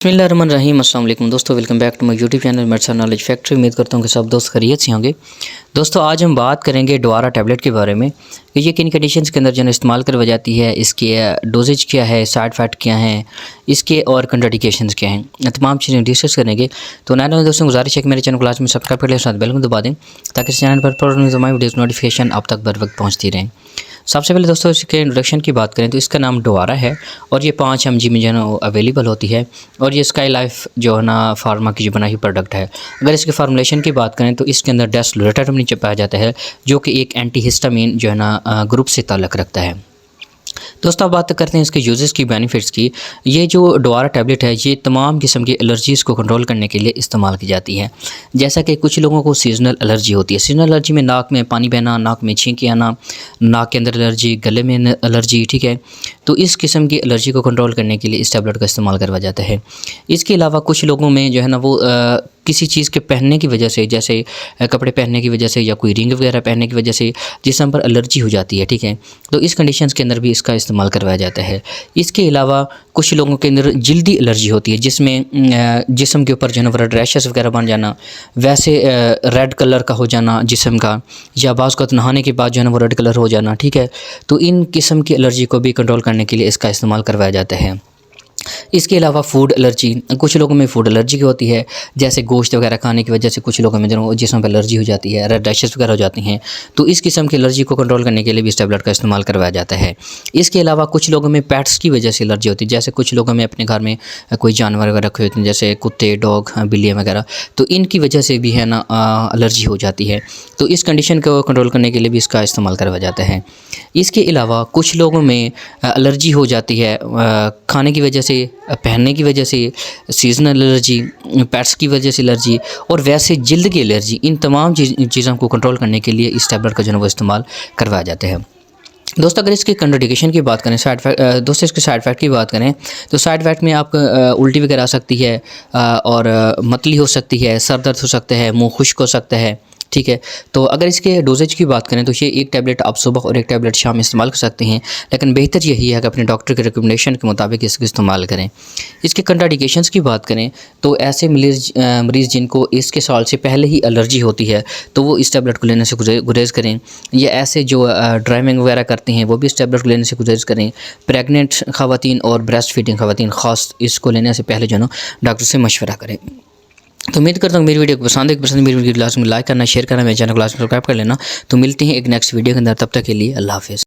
बिस्मिल्लाहिर्रहमानिर्रहीम। अस्सलाम वालेकुम दोस्तों, welcome back to my YouTube channel medicine knowledge factory. उम्मीद करता हूँ कि सब दोस्त खैरियत से होंगे। दोस्तों आज हम बात करेंगे डोआरा टैबलेट के बारे में कि ये किन कंडीशंस के अंदर जो है इस्तेमाल करवाई जाती है, इसके डोजेज क्या है, साइड इफ़ेक्ट क्या हैं, इसके और कंट्राइंडिकेशंस क्या हैं, तमाम चीज़ें डिस्कस करेंगे। तो नए नए दोस्तों गुजारिश है कि मेरे चैनल को लास्ट में सब्सक्राइब कर लें, साथ बेल को दबा दें ताकि इस चैनल पर वीडियोज़ नोटिफिकेशन आप तक बर वक्त पहुँचती रहें। सबसे पहले दोस्तों इसके इंट्रोडक्शन की बात करें तो इसका नाम डोआरा है और ये 5 mg में जो है ना अवेलेबल होती है और ये स्काई लाइफ जो है ना फार्मा की जो बनाई हुई प्रोडक्ट है। अगर इसके फार्मूलेशन की बात करें तो इसके अंदर डेस्लोरेटामिन पाया जाता है जो कि एक एंटी हिस्टामिन जो है ना ग्रुप से ताल्लुक़ रखता है। दोस्तों अब बात करते हैं इसके यूजेस की, बेनिफिट्स की। ये जो डोआरा टैबलेट है ये तमाम किस्म की एलर्जीज़ को कंट्रोल करने के लिए इस्तेमाल की जाती है। जैसा कि कुछ लोगों को सीजनल एलर्जी होती है। सीजनल एलर्जी में नाक में पानी बहना, नाक में छींकें आना, नाक के अंदर एलर्जी, गले में एलर्जी, ठीक है। तो इस किस्म की एलर्जी को कंट्रोल करने के लिए इस टैबलेट का इस्तेमाल करवाया जाता है। इसके अलावा कुछ लोगों में जो है ना वो किसी चीज़ के पहनने की वजह से, जैसे कपड़े पहनने की वजह से या कोई रिंग वगैरह पहनने की वजह से जिस्म पर एलर्जी हो जाती है, ठीक है। तो इस कंडीशंस के अंदर भी इसका इस्तेमाल करवाया जाता है। इसके अलावा कुछ लोगों के अंदर जल्दी एलर्जी होती है जिसमें जिस्म के ऊपर जो है ना रैशेस वगैरह बन जाना, वैसे रेड कलर का हो जाना जिस्म का, या बाज़ को नहाने के बाद जो है ना वो रेड कलर हो जाना, ठीक है। तो इन किस्म की एलर्जी को भी कंट्रोल करने के लिए इसका इस्तेमाल करवाया जाता है। इसके अलावा फूड एलर्जी, कुछ लोगों में फूड एलर्जी होती है, जैसे गोश्त वगैरह खाने की वजह से कुछ लोगों में जो जिस्म पर एलर्जी हो जाती है, रेड रैशेस वगैरह हो जाती हैं। तो इस किस्म की एलर्जी को कंट्रोल करने के लिए भी इस टैबलेट का इस्तेमाल करवाया जाता है। इसके अलावा कुछ लोगों में पेट्स की वजह से एलर्जी होती है, जैसे कुछ लोगों में अपने घर में कोई जानवर वगैरह रखे होते हैं जैसे कुत्ते, डॉग, बिल्लियाँ वगैरह, तो इनकी वजह से भी है ना एलर्जी हो जाती है। तो इस कंडीशन को कंट्रोल करने के लिए भी इसका इस्तेमाल करवाया जाता है। इसके अलावा कुछ लोगों में एलर्जी हो जाती है खाने की वजह से, पहनने की वजह से, सीजनल एलर्जी, पेट्स की वजह से एलर्जी और वैसे जल्द की एलर्जी। इन तमाम चीज़ों को कंट्रोल करने के लिए इस टैबलेट का जो है वो इस्तेमाल करवाया जाता है। दोस्तों अगर इसके कंट्राइंडिकेशन की बात करें, साइड इफेक्ट, दोस्तों इसके साइड इफेक्ट की बात करें तो साइड इफेक्ट में आपको उल्टी वगैरह आ सकती है और मतली हो सकती है, सर दर्द हो सकता है, मुँह खुश्क हो सकता है, ठीक है। तो अगर इसके डोजेज की बात करें तो ये एक टैबलेट आप सुबह और एक टैबलेट शाम इस्तेमाल कर सकते हैं, लेकिन बेहतर यही है कि अपने डॉक्टर के रिकमेंडेशन के मुताबिक इसका इस्तेमाल करें। इसके कंट्राइंडिकेशंस की बात करें तो ऐसे मरीज़ जिनको इसके साल से पहले ही एलर्जी होती है तो वो इस टैबलेट को लेने से गुरेज करें, या ऐसे जो ड्राइविंग वगैरह करते हैं वो भी इस टैबलेट को लेने से गुरेज करें। प्रेगनेंट ख़वातीन और ब्रेस्ट फीडिंग ख़वातीन ख़ास इसको लेने से पहले जो है ना डॉक्टर से मशवरा करें। तो उम्मीद करता हूँ मेरी वीडियो को पसंद है। मेरी वीडियो को लास्ट में लाइक करना, शेयर करना, मेरे चैनल को लास्ट में सब्सक्राइब कर लेना। तो मिलते हैं एक नेक्स्ट वीडियो के अंदर, तब तक के लिए अल्लाह हाफ़िज़।